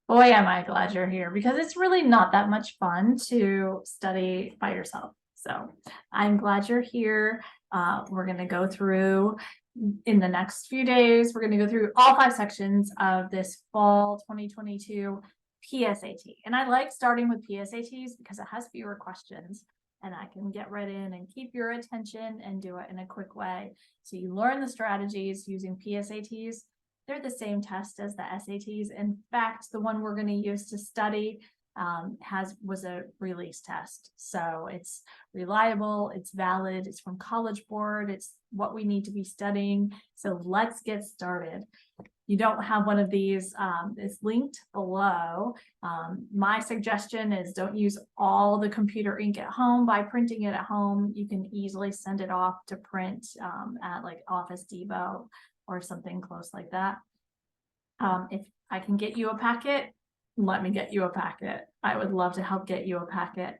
Boy, am I glad you're here because it's really not that much fun to study by yourself. So I'm glad you're here. We're going to go through in the next few days, we're going to go through all 5 sections of this fall 2022 PSAT. And I like starting with PSATs because it has fewer questions and I can get right in and keep your attention and do it in a quick way. So you learn the strategies using PSATs. They're the same test as the SATs. In fact, the one we're going to use to study was a release test. So it's reliable, it's valid, it's from College Board, it's what we need to be studying. So let's get started. You don't have one of these, it's linked below. My suggestion is don't use all the computer ink at home. By printing it at home, you can easily send it off to print at like Office Depot or something close like that. If I can get you a packet, let me get you a packet. I would love to help get you a packet.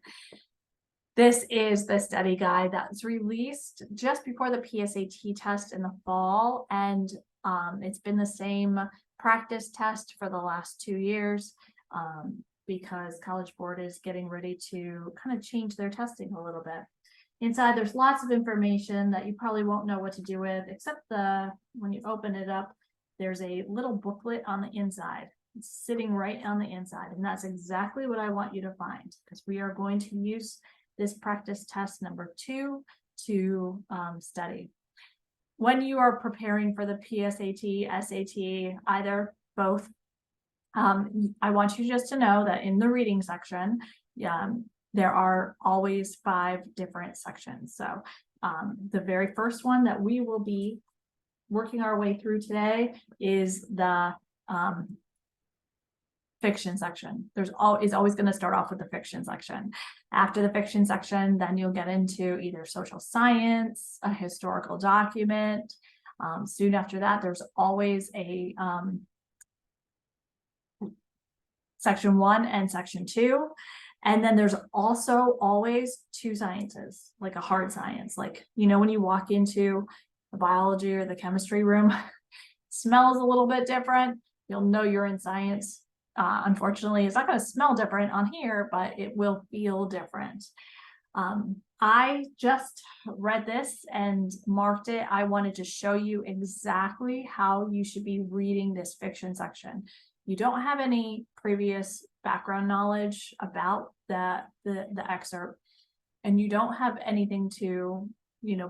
This is the study guide that's released just before the PSAT test in the fall, and it's been the same practice test for the last 2 years because College Board is getting ready to kind of change their testing a little bit. Inside, there's lots of information that you probably won't know what to do with, except when you open it up, there's a little booklet on the inside. It's sitting right on the inside, and that's exactly what I want you to find because we are going to use this practice test number 2 to study. When you are preparing for the PSAT, SAT, either, both, I want you just to know that in the reading section, there are always 5 different sections. So the very first one that we will be working our way through today is the fiction section. Is always going to start off with the fiction section. After the fiction section, then you'll get into either social science, a historical document. Soon after that, there's always a section 1 and section 2. And then there's also always 2 sciences, like a hard science. Like, when you walk into the biology or the chemistry room, smells a little bit different. You'll know you're in science. Unfortunately, it's not going to smell different on here, but it will feel different. I just read this and marked it. I wanted to show you exactly how you should be reading this fiction section. You don't have any previous background knowledge about the excerpt, and you don't have anything to,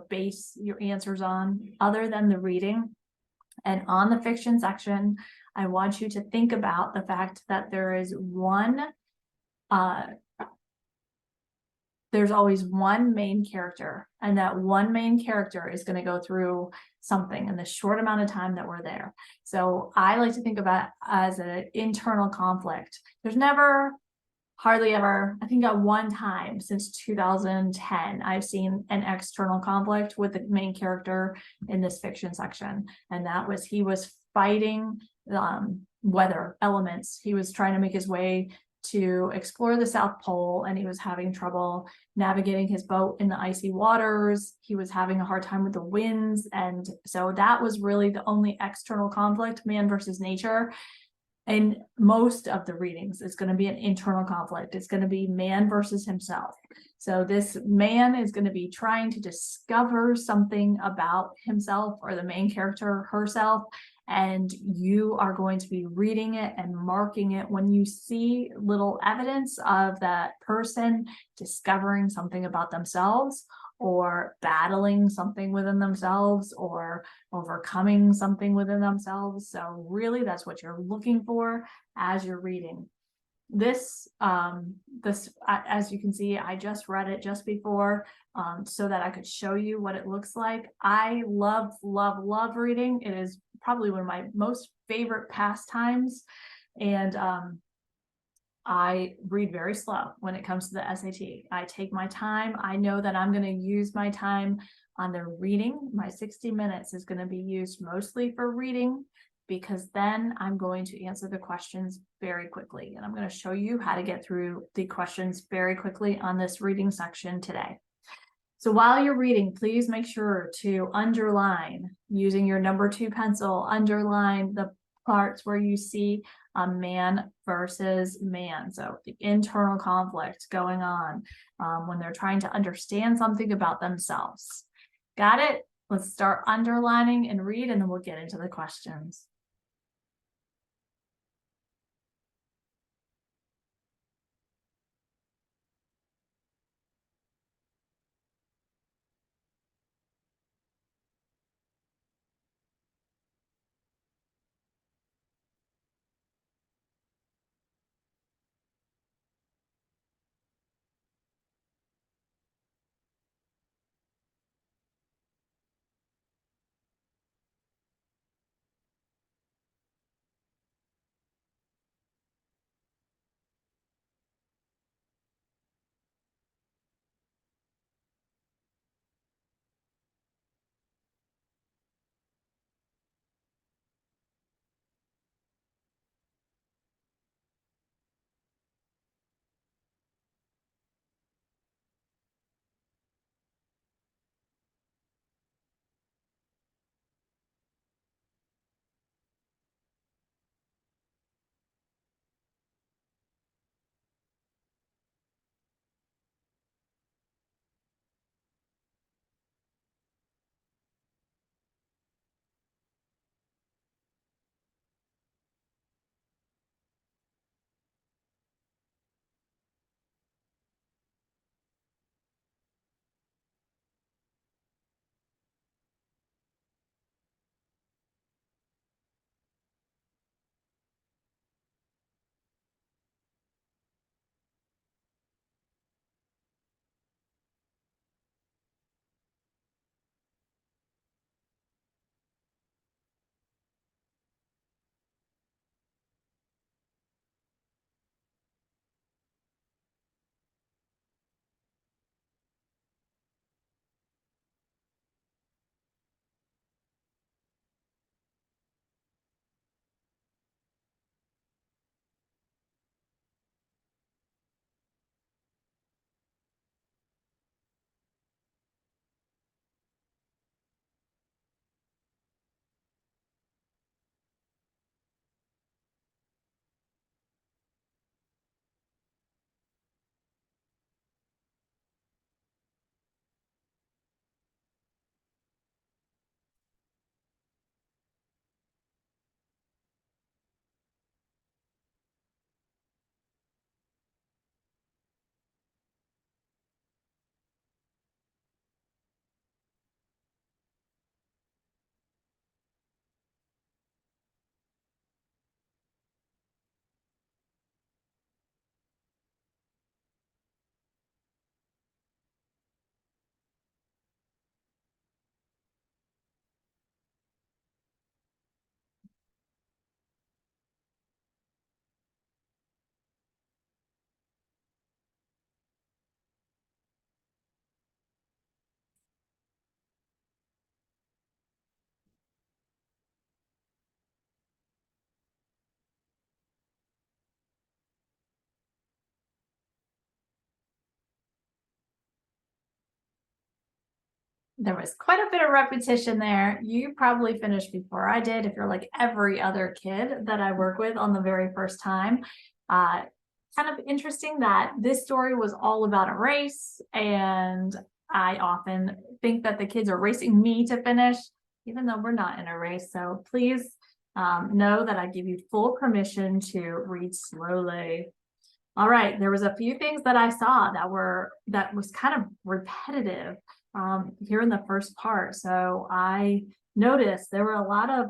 base your answers on other than the reading. And on the fiction section, I want you to think about the fact that there's always one main character, and that one main character is going to go through something in the short amount of time that we're there. So I like to think about it as an internal conflict. There's never, hardly ever, I think at one time since 2010, I've seen an external conflict with the main character in this fiction section. And that was, he was fighting weather elements. He was trying to make his way to explore the South Pole, and he was having trouble navigating his boat in the icy waters. He was having a hard time with the winds. And so that was really the only external conflict, man versus nature. And most of the readings, it's going to be an internal conflict. It's going to be man versus himself. So this man is going to be trying to discover something about himself, or the main character herself, and you are going to be reading it and marking it when you see little evidence of that person discovering something about themselves, or battling something within themselves, or overcoming something within themselves. So really, that's what you're looking for as you're reading. This, as you can see, I just read it just before so that I could show you what it looks like. I love reading. It is probably one of my most favorite pastimes. And I read very slow when it comes to the SAT. I take my time. I know that I'm going to use my time on the reading. My 60 minutes is going to be used mostly for reading, because then I'm going to answer the questions very quickly. And I'm going to show you how to get through the questions very quickly on this reading section today. So while you're reading, please make sure to underline using your number 2 pencil, underline the parts where you see a man versus man. So the internal conflict going on when they're trying to understand something about themselves. Got it? Let's start underlining and read, and then we'll get into the questions. There was quite a bit of repetition there. You probably finished before I did if you're like every other kid that I work with on the very first time. Kind of interesting that this story was all about a race, and I often think that the kids are racing me to finish, even though we're not in a race. So please know that I give you full permission to read slowly. All right, there was a few things that I saw that was kind of repetitive here in the first part. So I noticed there were a lot of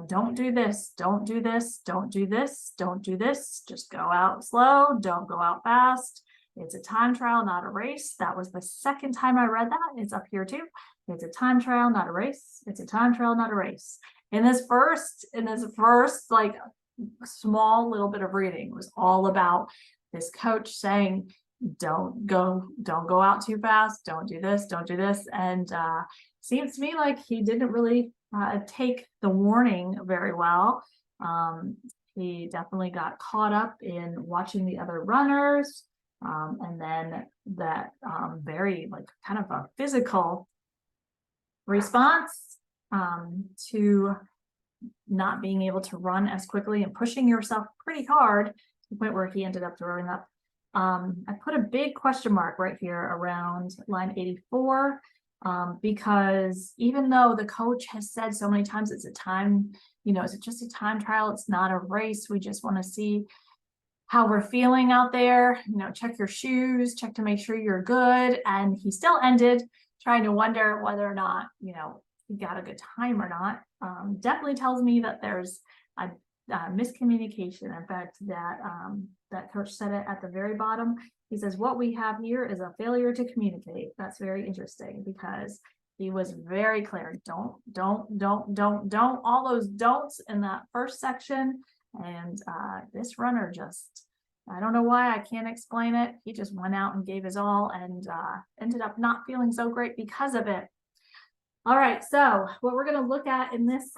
don't do this, don't do this, don't do this, don't do this, just go out slow, don't go out fast. It's a time trial, not a race. That was the second time I read that. It's up here too. It's a time trial, not a race. It's a time trial, not a race. In this first like small little bit of reading was all about this coach saying, don't go out too fast, don't do this, and seems to me like he didn't really take the warning very well. He definitely got caught up in watching the other runners, and then that very like kind of a physical response to not being able to run as quickly and pushing yourself pretty hard to the point where he ended up throwing up. I put a big question mark right here around line 84, because even though the coach has said so many times it's a time, is it just a time trial? It's not a race. We just want to see how we're feeling out there, check your shoes, check to make sure you're good. And he still ended trying to wonder whether or not, he got a good time or not. Definitely tells me that there's a miscommunication. In fact, that coach said it at the very bottom. He says, what we have here is a failure to communicate. That's very interesting because he was very clear. Don't, all those don'ts in that first section. And this runner just, I don't know why, I can't explain it. He just went out and gave his all and ended up not feeling so great because of it. All right, so what we're going to look at in this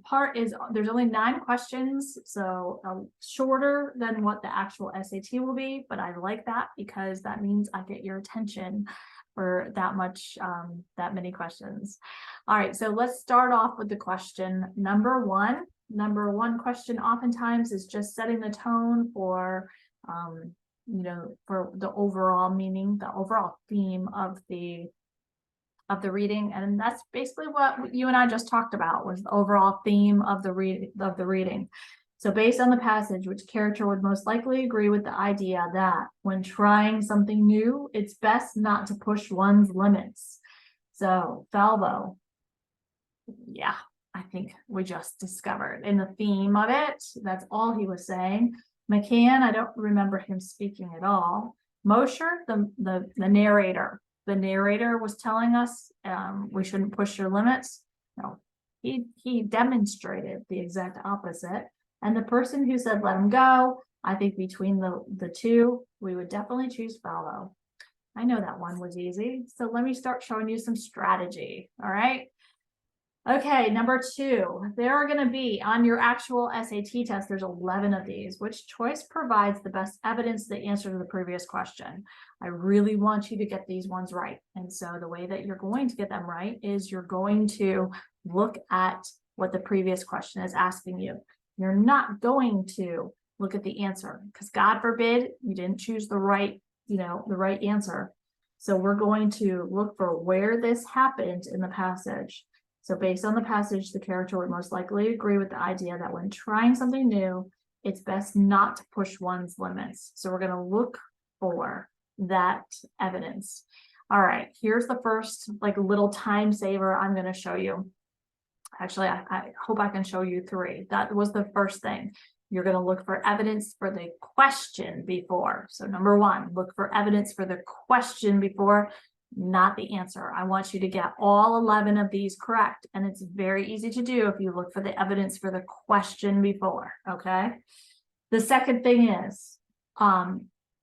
part is there's only 9 questions, so shorter than what the actual SAT will be, but I like that because that means I get your attention for that many questions. All right, so let's start off with the question number 1. Number 1 question oftentimes is just setting the tone for, for the overall meaning, the overall theme of the reading, and that's basically what you and I just talked about, was the overall theme of the reading. So based on the passage, which character would most likely agree with the idea that when trying something new, it's best not to push one's limits? So Falvo, yeah, I think we just discovered in the theme of it, that's all he was saying. McCann, I don't remember him speaking at all. Mosher, the narrator. The narrator was telling us we shouldn't push your limits. No, he demonstrated the exact opposite. And the person who said let him go, I think between the two, we would definitely choose Falvo. I know that one was easy. So let me start showing you some strategy. All right. Okay, number 2, there are going to be on your actual SAT test, there's 11 of these. Which choice provides the best evidence to the answer to the previous question? I really want you to get these ones right. And so the way that you're going to get them right is you're going to look at what the previous question is asking you. You're not going to look at the answer because God forbid you didn't choose the right answer. So we're going to look for where this happened in the passage. So based on the passage, the character would most likely agree with the idea that when trying something new, it's best not to push one's limits. So we're going to look for that evidence. All right, here's the first little time saver I'm going to show you. Actually, I hope I can show you 3. That was the first thing. You're going to look for evidence for the question before. So number 1, look for evidence for the question before, not the answer. I want you to get all 11 of these correct. And it's very easy to do if you look for the evidence for the question before, okay? The second thing is,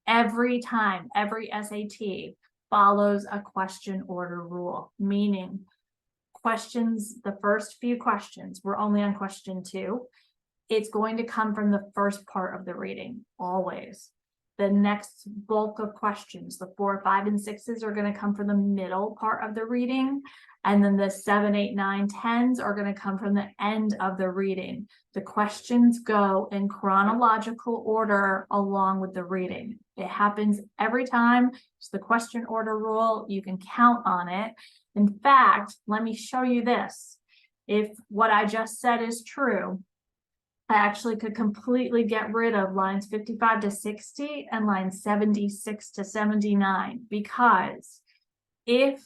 every time, every SAT follows a question order rule, meaning questions, the first few questions, we're only on question 2. It's going to come from the first part of the reading, always. The next bulk of questions, the 4, 5, and 6s are going to come from the middle part of the reading. And then the 7, 8, 9, 10s are going to come from the end of the reading. The questions go in chronological order along with the reading. It happens every time. It's the question order rule. You can count on it. In fact, let me show you this. If what I just said is true, I actually could completely get rid of lines 55 to 60 and lines 76 to 79, because if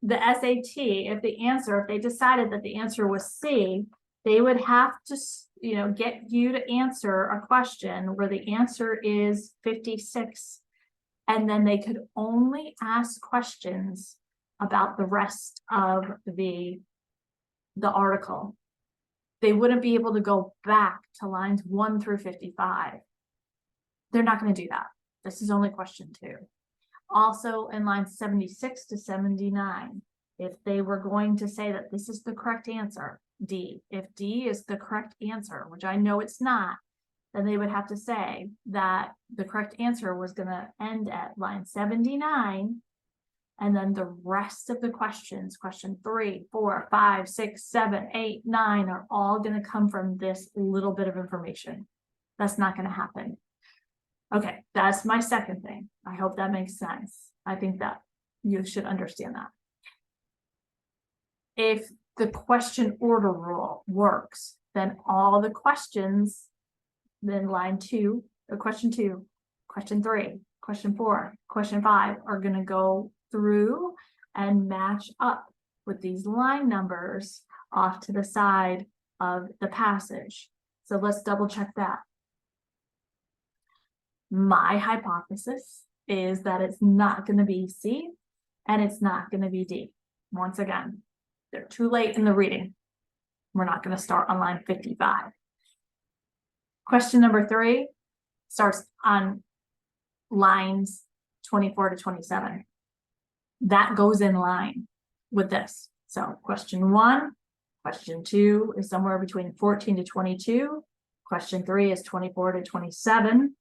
the SAT, if they decided that the answer was C, they would have to, get you to answer a question where the answer is 56. And then they could only ask questions about the rest of the article. They wouldn't be able to go back to lines 1 through 55. They're not going to do that. This is only question 2. Also in lines 76 to 79, if they were going to say that this is the correct answer, D, if D is the correct answer, which I know it's not, then they would have to say that the correct answer was going to end at line 79 And then the rest of the questions, question 3, 4, 5, 6, 7, 8, 9, are all going to come from this little bit of information. That's not going to happen. Okay, that's my second thing. I hope that makes sense. I think that you should understand that. If the question order rule works, then all the questions, then line 2, or question 2, question 3, question 4, question 5 are going to go through and match up with these line numbers off to the side of the passage. So let's double check that. My hypothesis is that it's not going to be C and it's not going to be D. Once again, they're too late in the reading. We're not going to start on line 55. Question number 3 starts on lines 24 to 27. That goes in line with this. So question 1, question 2 is somewhere between 14 to 22. Question 3 is 24 to 27.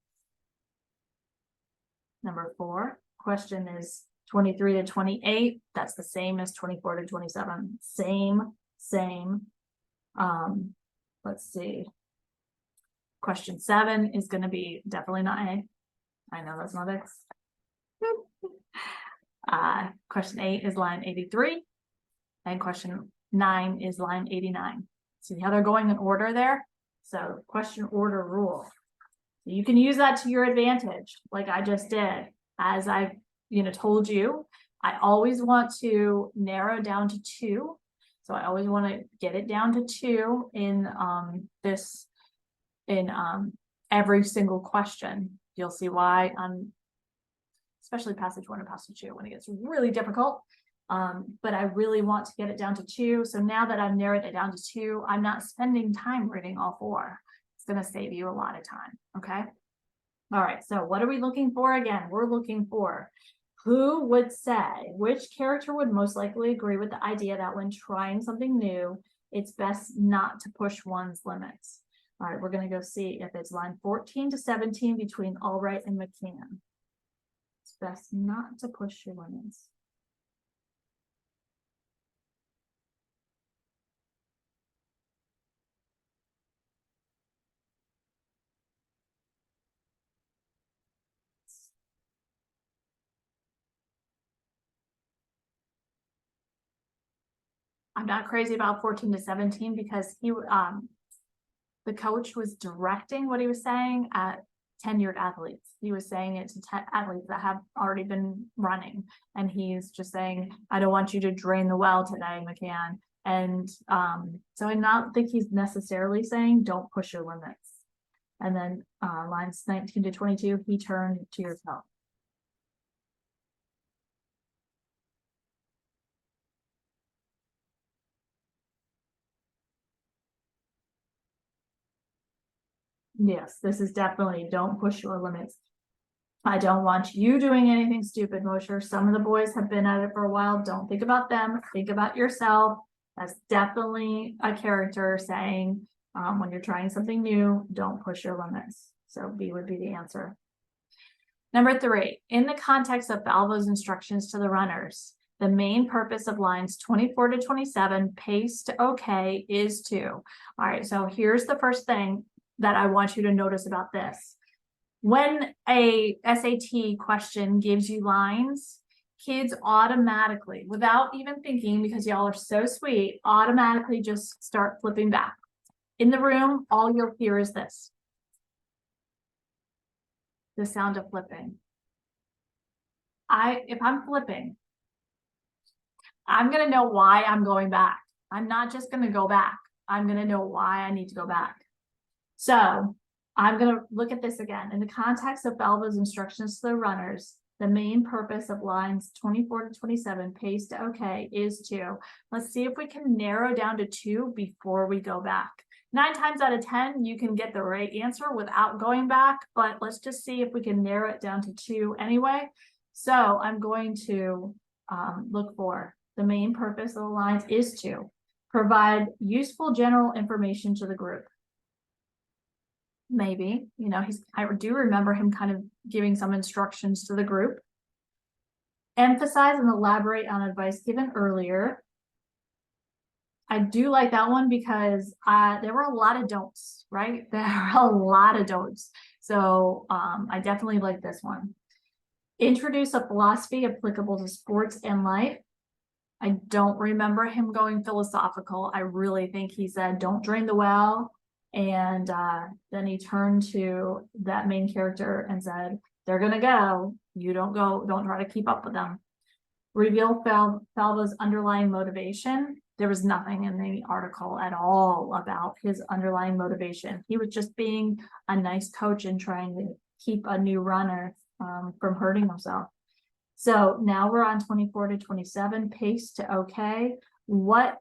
Number 4, question is 23 to 28. That's the same as 24 to 27. Same. Let's see. Question 7 is going to be definitely not A. I know that's not X. Question 8 is line 83. And question 9 is line 89. See how they're going in order there? So question order rule. You can use that to your advantage, like I just did. As I've told you, I always want to narrow down to 2. So I always want to get it down to 2 in every single question. You'll see why on especially passage 1 and passage 2 when it gets really difficult. But I really want to get it down to 2. So now that I've narrowed it down to 2, I'm not spending time reading all 4. It's going to save you a lot of time. Okay. All right. So what are we looking for again? We're looking for who would say, which character would most likely agree with the idea that when trying something new, it's best not to push one's limits. All right. We're going to go see if it's line 14 to 17 between Albright and McCann. It's best not to push your limits. I'm not crazy about 14 to 17 because the coach was directing what he was saying at tenured athletes. He was saying it to athletes that have already been running. And he's just saying, I don't want you to drain the well today, McCann. And so I not think he's necessarily saying don't push your limits. And then lines 19 to 22, he turned to yourself. Yes, this is definitely don't push your limits. I don't want you doing anything stupid, Mosher. Some of the boys have been at it for a while. Don't think about them. Think about yourself. That's definitely a character saying when you're trying something new, don't push your limits. So B would be the answer. Number 3, in the context of Balbo's instructions to the runners, the main purpose of lines 24 to 27, pace to okay, is to. All right, so here's the first thing that I want you to notice about this. When a SAT question gives you lines, kids automatically, without even thinking, because y'all are so sweet, automatically just start flipping back. In the room, all you'll hear is this. The sound of flipping. If I'm flipping, I'm going to know why I'm going back. I'm not just going to go back. I'm going to know why I need to go back. So I'm going to look at this again. In the context of Balbo's instructions to the runners, the main purpose of lines 24 to 27, pace to okay, is to. Let's see if we can narrow down to 2 before we go back. 9 times out of 10, you can get the right answer without going back, but let's just see if we can narrow it down to 2 anyway. So I'm going to look for the main purpose of the lines is to provide useful general information to the group. Maybe, I do remember him kind of giving some instructions to the group. Emphasize and elaborate on advice given earlier. I do like that one because there were a lot of don'ts, right? There are a lot of don'ts. So I definitely like this one. Introduce a philosophy applicable to sports and life. I don't remember him going philosophical. I really think he said, don't drain the well. And then he turned to that main character and said, they're going to go. You don't go. Don't try to keep up with them. Reveal Falva's underlying motivation. There was nothing in the article at all about his underlying motivation. He was just being a nice coach and trying to keep a new runner from hurting himself. So now we're on 24 to 27, pace to okay. What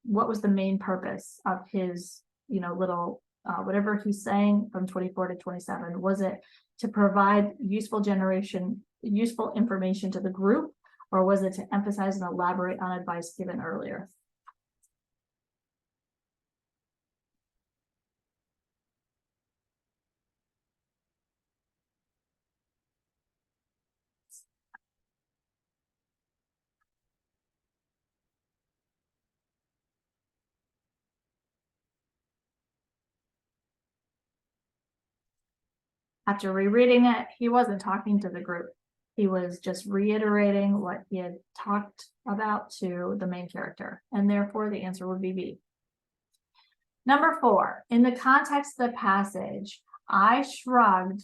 was the main purpose of his, little whatever he's saying from 24 to 27? Was it to provide useful information to the group, or was it to emphasize and elaborate on advice given earlier? After rereading it, he wasn't talking to the group. He was just reiterating what he had talked about to the main character, and therefore the answer would be B. Number 4, in the context of the passage, I shrugged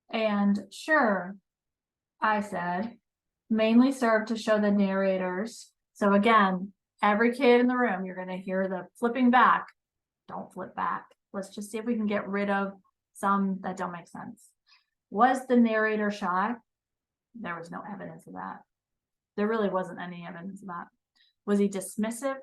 and sure, I said, mainly served to show the narrators. So again, every kid in the room, you're going to hear the flipping back. Don't flip back. Let's just see if we can get rid of some that don't make sense. Was the narrator shy? There was no evidence of that. There really wasn't any evidence of that. Was he dismissive?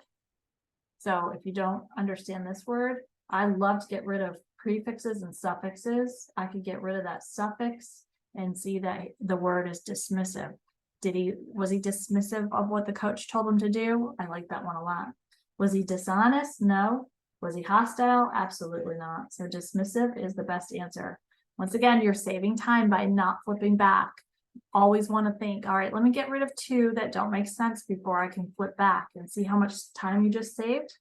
So if you don't understand this word, I love to get rid of prefixes and suffixes. I could get rid of that suffix and see that the word is dismissive. Was he dismissive of what the coach told him to do? I like that one a lot. Was he dishonest? No. Was he hostile? Absolutely not. So dismissive is the best answer. Once again, you're saving time by not flipping back. Always want to think, all right, let me get rid of 2 that don't make sense before I can flip back and see how much time you just saved.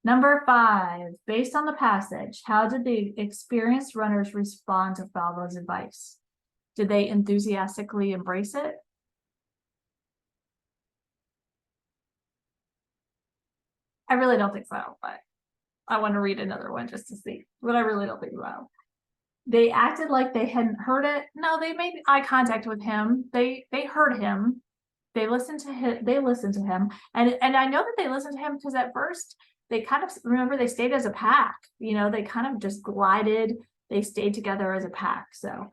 Number 5, based on the passage, how did the experienced runners respond to Falva's advice? Did they enthusiastically embrace it? I really don't think so, but I want to read another one just to see, but I really don't think so. They acted like they hadn't heard it. No, they made eye contact with him. They heard him. They listened to him. And I know that they listened to him because at first they kind of, remember, they stayed as a pack. They kind of just glided. They stayed together as a pack. So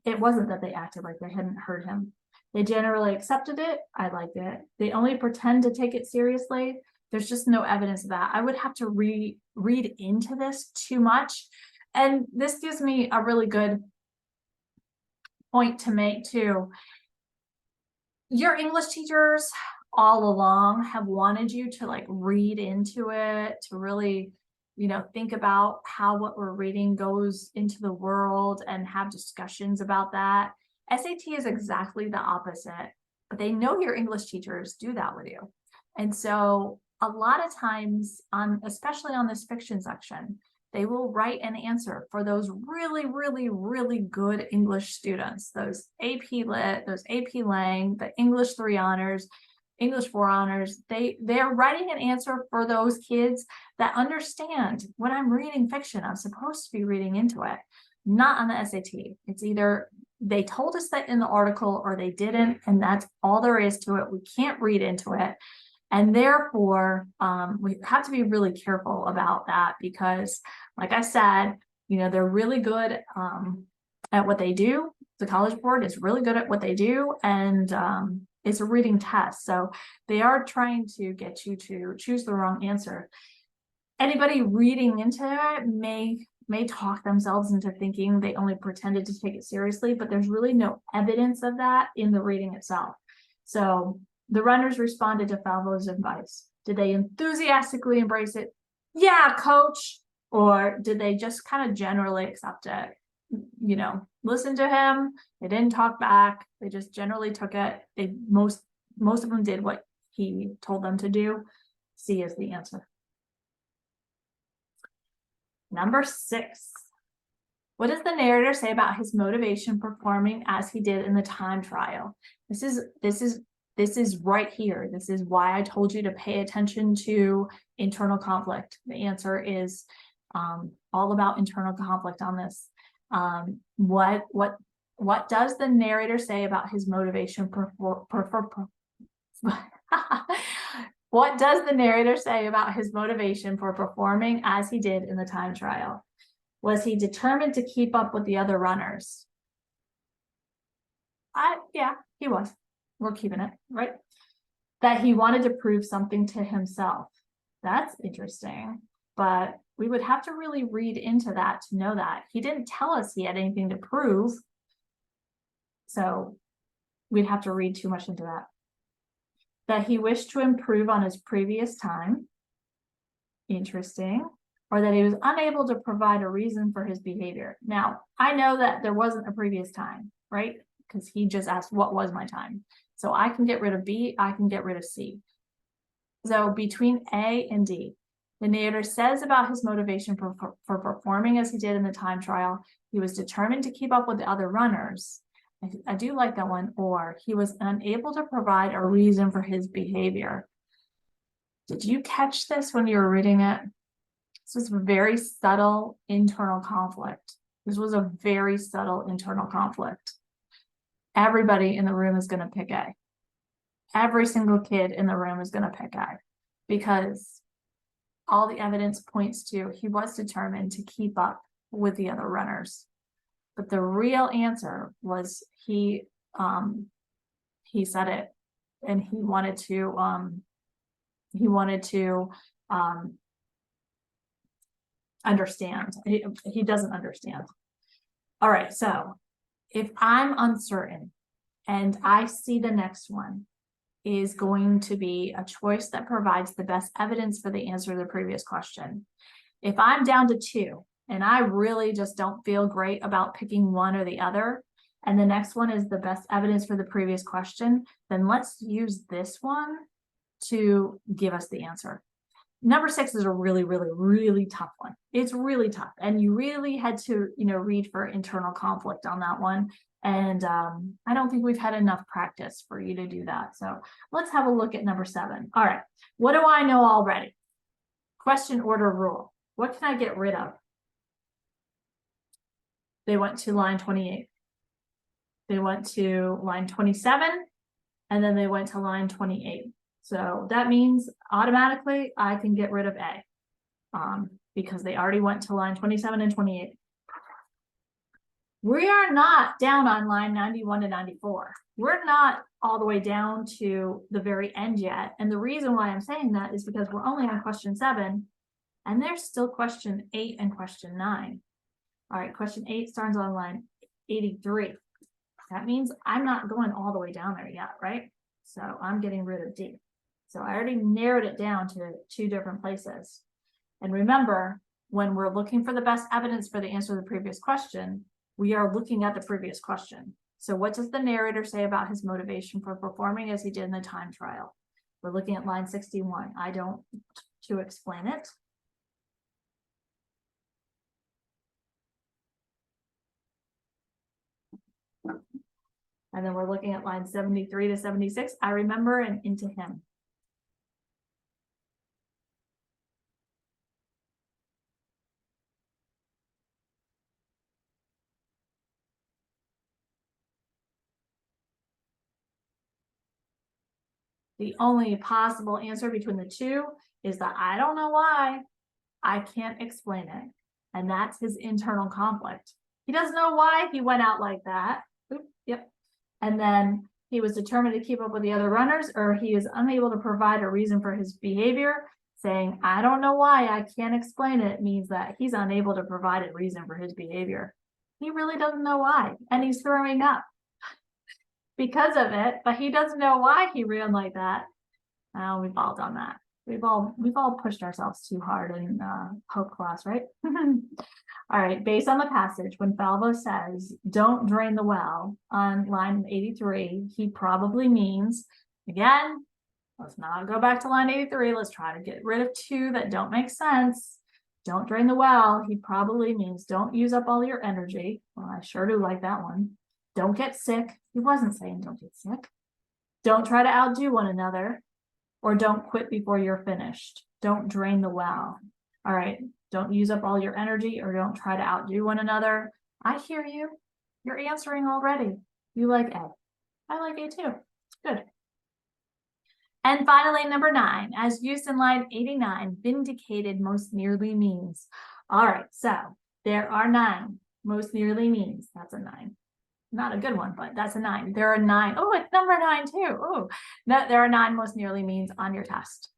it wasn't that they acted like they hadn't heard him. They generally accepted it. I liked it. They only pretend to take it seriously. There's just no evidence of that. I would have to read into this too much. And this gives me a really good point to make too. Your English teachers all along have wanted you to read into it, to really, think about how what we're reading goes into the world and have discussions about that. SAT is exactly the opposite, but they know your English teachers do that with you. And so a lot of times, especially on this fiction section, they will write an answer for those really, really, really good English students, those AP Lit, those AP Lang, the English 3 honors, English 4 honors. They're writing an answer for those kids that understand when I'm reading fiction, I'm supposed to be reading into it, not on the SAT. It's either they told us that in the article or they didn't, and that's all there is to it. We can't read into it. And therefore, we have to be really careful about that because, like I said, they're really good at what they do. The College Board is really good at what they do, and it's a reading test. So they are trying to get you to choose the wrong answer. Anybody reading into it may talk themselves into thinking they only pretended to take it seriously, but there's really no evidence of that in the reading itself. So the runners responded to Falva's advice. Did they enthusiastically embrace it? Yeah, coach. Or did they just kind of generally accept it? listened to him. They didn't talk back. They just generally took it. Most of them did what he told them to do. C is the answer. Number 6. What does the narrator say about his motivation performing as he did in the time trial? This is right here. This is why I told you to pay attention to internal conflict. The answer is all about internal conflict on this. What does the narrator say about his motivation what does the narrator say about his motivation for performing as he did in the time trial? Was he determined to keep up with the other runners? Yeah, he was. We're keeping it, right? That he wanted to prove something to himself. That's interesting, but we would have to really read into that to know that. He didn't tell us he had anything to prove, so we'd have to read too much into that. That he wished to improve on his previous time. Interesting. Or that he was unable to provide a reason for his behavior. Now, I know that there wasn't a previous time, right? Because he just asked, what was my time? So I can get rid of B, I can get rid of C. So between A and D, the narrator says about his motivation for performing as he did in the time trial, he was determined to keep up with the other runners. I do like that one. Or he was unable to provide a reason for his behavior. Did you catch this when you were reading it? This was a very subtle internal conflict. This was a very subtle internal conflict. Everybody in the room is going to pick A. Every single kid in the room is going to pick A because all the evidence points to he was determined to keep up with the other runners. But the real answer was he said it, and he wanted to understand. He doesn't understand. All right, so if I'm uncertain and I see the next one is going to be a choice that provides the best evidence for the answer to the previous question. If I'm down to 2 and I really just don't feel great about picking one or the other, and the next one is the best evidence for the previous question, then let's use this one to give us the answer. Number 6 is a really, really, really tough one. It's really tough. And you really had to, read for internal conflict on that one. And I don't think we've had enough practice for you to do that. So let's have a look at number 7. All right. What do I know already? Question order rule. What can I get rid of? They went to line 28. They went to line 27. And then they went to line 28. So that means automatically I can get rid of A because they already went to line 27 and 28. We are not down on line 91 to 94. We're not all the way down to the very end yet. And the reason why I'm saying that is because we're only on question 7 and there's still question 8 and question 9. All right, question 8 starts on line 83. That means I'm not going all the way down there yet, right? So I'm getting rid of D. So I already narrowed it down to 2 different places. And remember, when we're looking for the best evidence for the answer to the previous question, we are looking at the previous question. So what does the narrator say about his motivation for performing as he did in the time trial? We're looking at line 61. I don't to explain it. And then we're looking at line 73 to 76. I remember and into him. The only possible answer between the 2 is that I don't know why. I can't explain it. And that's his internal conflict. He doesn't know why he went out like that. Oop, yep. And then he was determined to keep up with the other runners, or he is unable to provide a reason for his behavior. Saying, I don't know why, I can't explain it, means that he's unable to provide a reason for his behavior. He really doesn't know why, and he's throwing up because of it, but he doesn't know why he ran like that. We've all done that. We've all pushed ourselves too hard in Hope class, right? All right, based on the passage, when Falvo says, don't drain the well on line 83, he probably means, again, let's not go back to line 83. Let's try to get rid of two that don't make sense. Don't drain the well. He probably means don't use up all your energy. Well, I sure do like that one. Don't get sick. He wasn't saying don't get sick. Don't try to outdo one another, or don't quit before you're finished. Don't drain the well. All right. Don't use up all your energy, or don't try to outdo one another. I hear you. You're answering already. You like A. I like A too. Good. And finally, number 9, as used in line 89, vindicated most nearly means. All right, so there are 9 most nearly means. That's a 9. Not a good one, but that's a 9. There are 9. Oh, it's number 9 too. Oh, there are 9 most nearly means on your test.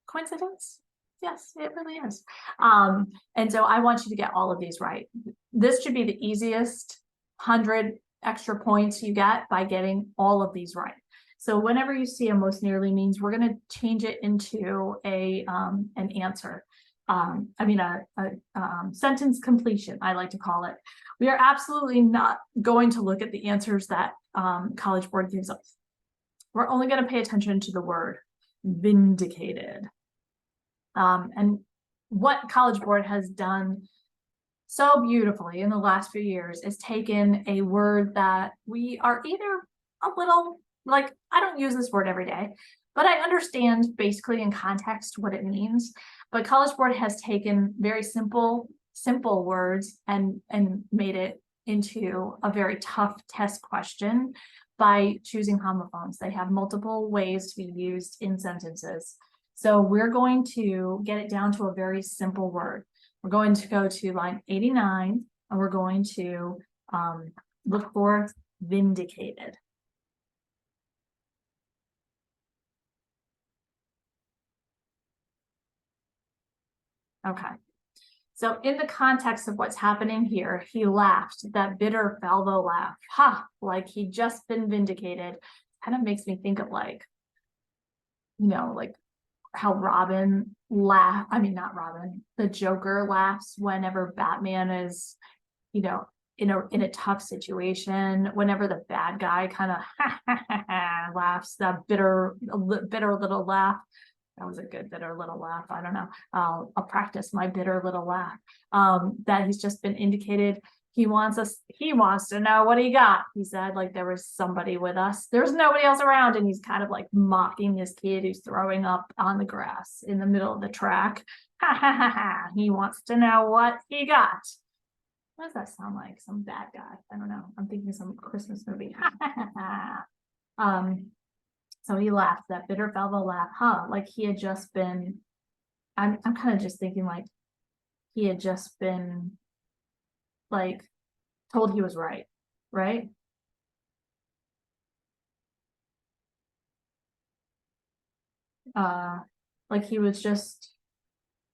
Coincidence? Yes, it really is. And so I want you to get all of these right. This should be the easiest 100 extra points you get by getting all of these right. So whenever you see a most nearly means, we're going to change it into an answer. Sentence completion, I like to call it. We are absolutely not going to look at the answers that College Board gives us. We're only going to pay attention to the word vindicated. And what College Board has done so beautifully in the last few years is taken a word that we are either a little, like, I don't use this word every day, but I understand basically in context what it means. But College Board has taken very simple words and made it into a very tough test question by choosing homophones. They have multiple ways to be used in sentences. So we're going to get it down to a very simple word. We're going to go to line 89, and we're going to look for vindicated. Okay. So in the context of what's happening here, he laughed, that bitter Falvo laugh. Ha, like he'd just been vindicated. Kind of makes me think of like, like how Robin laugh. I mean, not Robin, the Joker laughs whenever Batman is, in a tough situation, whenever the bad guy kind of laughs, that bitter little laugh. That was a good bitter little laugh. I don't know. I'll practice my bitter little laugh. That he's just been indicated. He wants to know what he got. He said, like, there was somebody with us. There's nobody else around. And he's kind of like mocking this kid who's throwing up on the grass in the middle of the track. Ha ha ha ha. He wants to know what he got. What does that sound like? Some bad guy. I don't know. I'm thinking some Christmas movie. Ha ha ha ha. So he laughed, that bitter Falvo laugh, like he had just been, I'm kind of just thinking like he had just been like told he was right? Like he was just,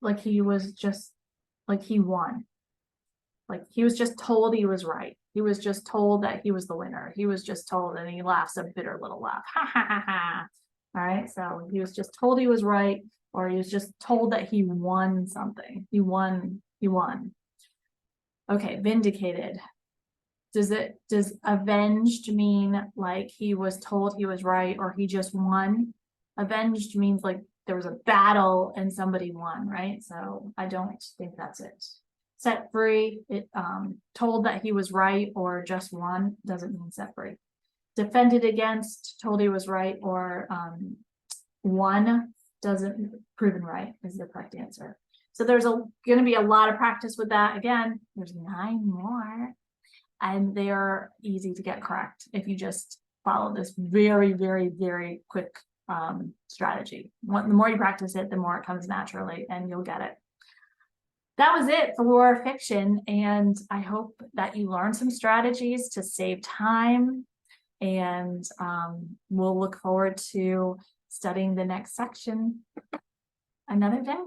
like he won. Like he was just told he was right. He was just told that he was the winner. He was just told, and he laughs a bitter little laugh. Ha ha ha ha. All right. So he was just told he was right, or he was just told that he won something. He won. Okay, vindicated. Does avenged mean like he was told he was right, or he just won? Avenged means like there was a battle and somebody won, right? So I don't think that's it. Set free, it told that he was right or just won, doesn't mean set free. Defended against, told he was right, or won, doesn't, proven right is the correct answer. So there's going to be a lot of practice with that. Again, there's 9 more, and they are easy to get correct if you just follow this very, very, very quick strategy. The more you practice it, the more it comes naturally, and you'll get it. That was it for fiction, and I hope that you learned some strategies to save time, and we'll look forward to studying the next section another day.